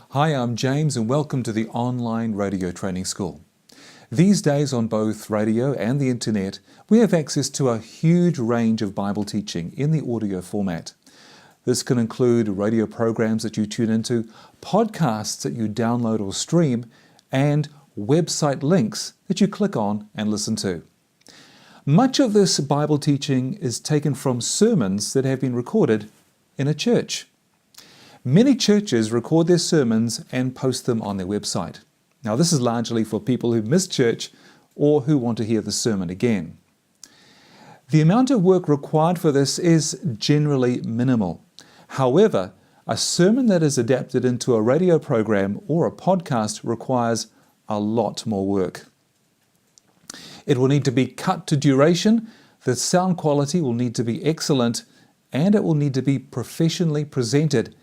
Hi, I'm James and welcome to the online radio training school. These days on both radio and the internet, we have access to a huge range of Bible teaching in the audio format. This can include radio programs that you tune into, podcasts that you download or stream, and website links that you click on and listen to. Much of this Bible teaching is taken from sermons that have been recorded in a church. Many churches record their sermons and post them on their website. Now, this is largely for people who missed church or who want to hear the sermon again. The amount of work required for this is generally minimal. However, a sermon that is adapted into a radio program or a podcast requires a lot more work. It will need to be cut to duration, the sound quality will need to be excellent, and it will need to be professionally presented.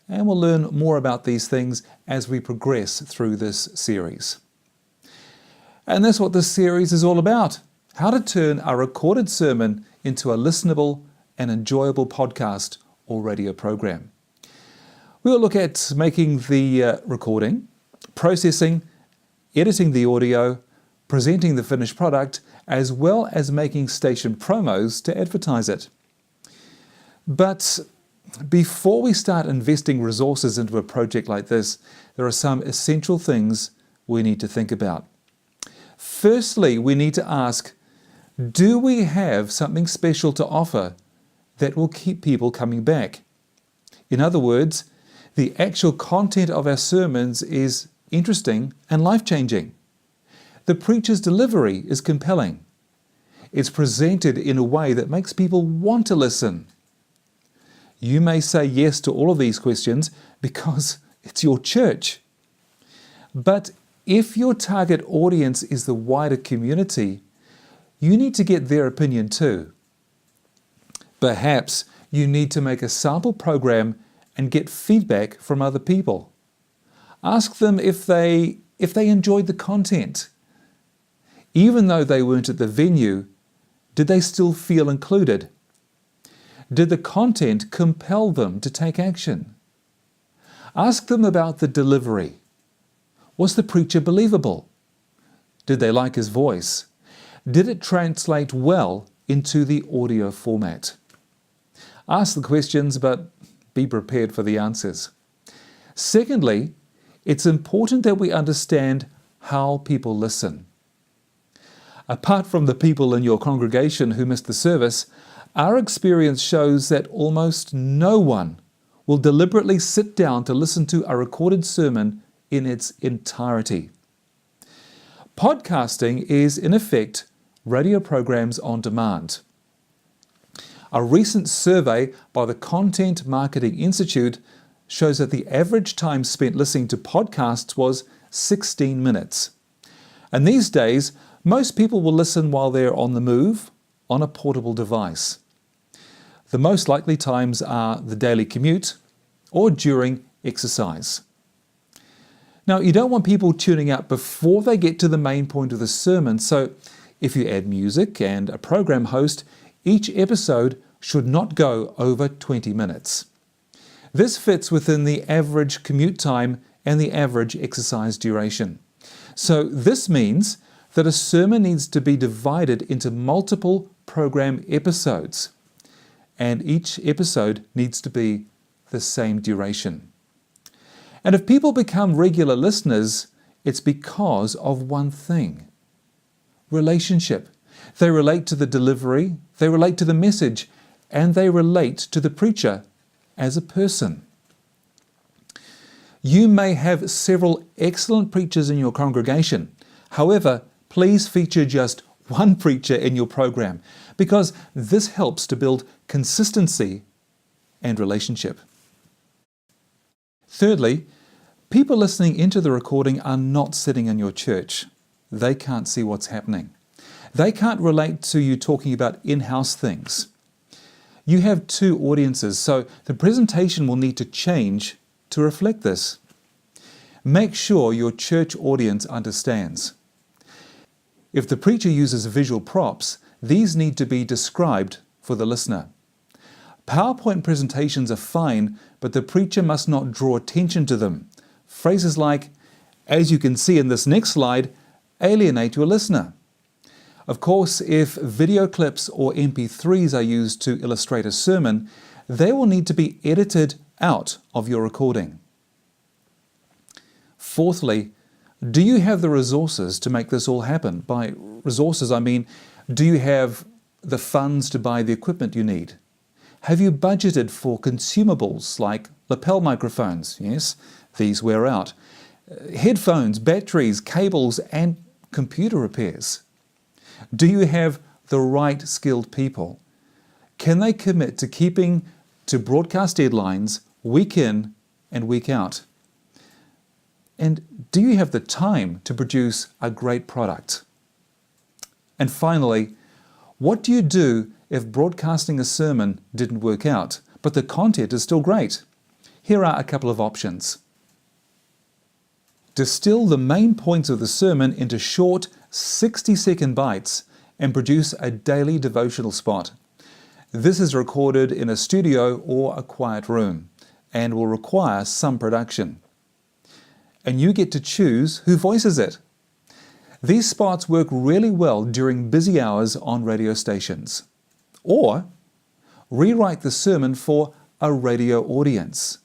And we'll learn more about these things as we progress through this series. And that's what this series is all about. How to turn a recorded sermon into a listenable and enjoyable podcast or radio program. We'll look at making the recording, processing, editing the audio, presenting the finished product, as well as making station promos to advertise it. But before we start investing resources into a project like this, there are some essential things we need to think about. Firstly, we need to ask, do we have something special to offer that will keep people coming back? In other words, the actual content of our sermons is interesting and life-changing. The preacher's delivery is compelling. It's presented in a way that makes people want to listen. You may say yes to all of these questions because it's your church. But if your target audience is the wider community, you need to get their opinion too. Perhaps you need to make a sample program and get feedback from other people. Ask them if they enjoyed the content. Even though they weren't at the venue, did they still feel included? Did the content compel them to take action? Ask them about the delivery. Was the preacher believable? Did they like his voice? Did it translate well into the audio format? Ask the questions, but be prepared for the answers. Secondly, it's important that we understand how people listen. Apart from the people in your congregation who missed the service, our experience shows that almost no one will deliberately sit down to listen to a recorded sermon in its entirety. Podcasting is, in effect, radio programs on demand. A recent survey by the Content Marketing Institute shows that the average time spent listening to podcasts was 16 minutes. And these days, most people will listen while they're on the move, on a portable device. The most likely times are the daily commute or during exercise. Now, you don't want people tuning out before they get to the main point of the sermon, so if you add music and a program host, each episode should not go over 20 minutes. This fits within the average commute time and the average exercise duration. So this means that a sermon needs to be divided into multiple program episodes, and each episode needs to be the same duration. And if people become regular listeners, it's because of one thing: relationship. They relate to the delivery, they relate to the message, and they relate to the preacher as a person. You may have several excellent preachers in your congregation. However, please feature just one preacher in your program, because this helps to build consistency and relationship. Thirdly, people listening into the recording are not sitting in your church. They can't see what's happening. They can't relate to you talking about in-house things. You have two audiences, so the presentation will need to change to reflect this. Make sure your church audience understands. If the preacher uses visual props, these need to be described for the listener. PowerPoint presentations are fine, but the preacher must not draw attention to them. Phrases like, as you can see in this next slide, alienate your listener. Of course, if video clips or MP3s are used to illustrate a sermon, they will need to be edited out of your recording. Fourthly, do you have the resources to make this all happen? By resources, I mean, do you have the funds to buy the equipment you need? Have you budgeted for consumables like lapel microphones? Yes, these wear out. Headphones, batteries, cables, and computer repairs. Do you have the right skilled people? Can they commit to keeping to broadcast deadlines week in and week out? And do you have the time to produce a great product? And finally, what do you do if broadcasting a sermon didn't work out, but the content is still great? Here are a couple of options. Distill the main points of the sermon into short 60-second bites and produce a daily devotional spot. This is recorded in a studio or a quiet room and will require some production. And you get to choose who voices it. These spots work really well during busy hours on radio stations. Or rewrite the sermon for a radio audience.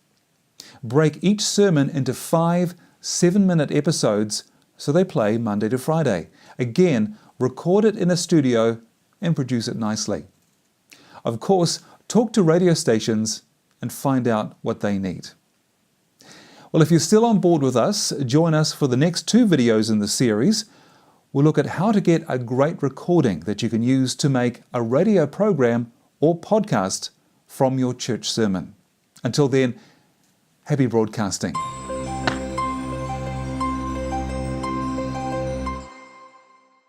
Break each sermon into 5 7-minute episodes so they play Monday to Friday. Again, record it in a studio and produce it nicely. Of course, talk to radio stations and find out what they need. Well, if you're still on board with us, join us for the next 2 videos in the series. We'll look at how to get a great recording that you can use to make a radio program or podcast from your church sermon. Until then, happy broadcasting.